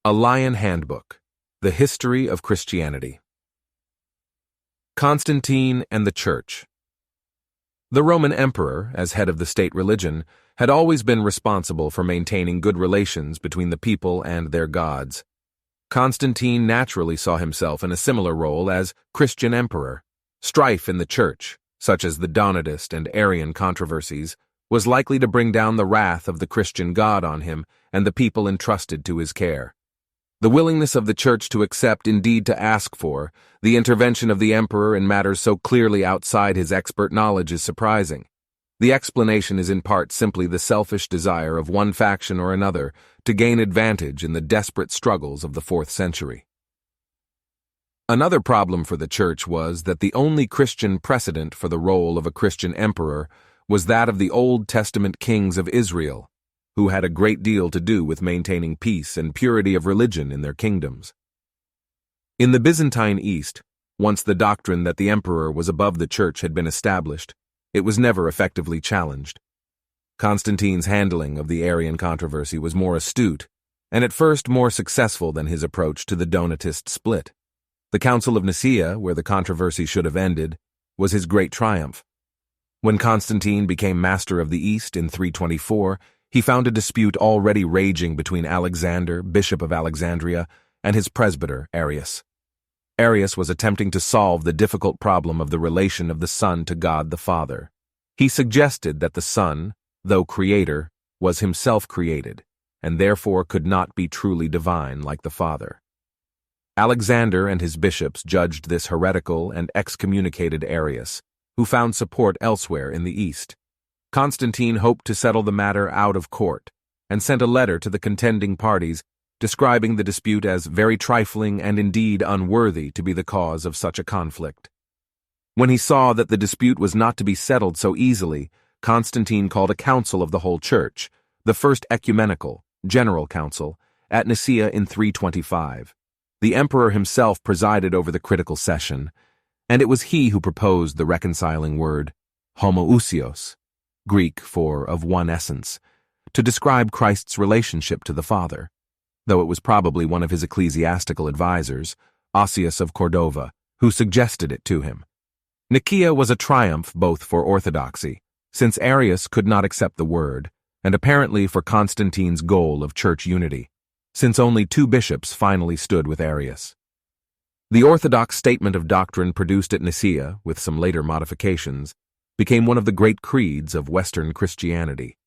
A Lion Handbook, The History of Christianity. Constantine and the Church. The Roman emperor, as head of the state religion, had always been responsible for maintaining good relations between the people and their gods. Constantine naturally saw himself in a similar role as Christian emperor. Strife in the church, such as the Donatist and Arian controversies, was likely to bring down the wrath of the Christian God on him and the people entrusted to his care. The willingness of the church to accept, indeed to ask for, the intervention of the emperor in matters so clearly outside his expert knowledge is surprising. The explanation is in part simply the selfish desire of one faction or another to gain advantage in the desperate struggles of the 4th century. Another problem for the church was that the only Christian precedent for the role of a Christian emperor was that of the Old Testament kings of Israel, who had a great deal to do with maintaining peace and purity of religion in their kingdoms. In the Byzantine East, once the doctrine that the emperor was above the church had been established, it was never effectively challenged. Constantine's handling of the Arian controversy was more astute, and at first more successful than his approach to the Donatist split. The Council of Nicaea, where the controversy should have ended, was his great triumph. When Constantine became master of the East in 324, he found a dispute already raging between Alexander, Bishop of Alexandria, and his presbyter, Arius. Arius was attempting to solve the difficult problem of the relation of the Son to God the Father. He suggested that the Son, though creator, was himself created, and therefore could not be truly divine like the Father. Alexander and his bishops judged this heretical and excommunicated Arius, who found support elsewhere in the East. Constantine hoped to settle the matter out of court, and sent a letter to the contending parties describing the dispute as very trifling and indeed unworthy to be the cause of such a conflict. When he saw that the dispute was not to be settled so easily, Constantine called a council of the whole church, the first ecumenical, general council, at Nicaea in 325. The emperor himself presided over the critical session, and it was he who proposed the reconciling word, homoousios, Greek for of one essence, to describe Christ's relationship to the Father, though it was probably one of his ecclesiastical advisers, Osius of Cordova, who suggested it to him. Nicaea was a triumph both for orthodoxy, since Arius could not accept the word, and apparently for Constantine's goal of church unity, since only 2 bishops finally stood with Arius. The orthodox statement of doctrine produced at Nicaea, with some later modifications, became one of the great creeds of Western Christianity.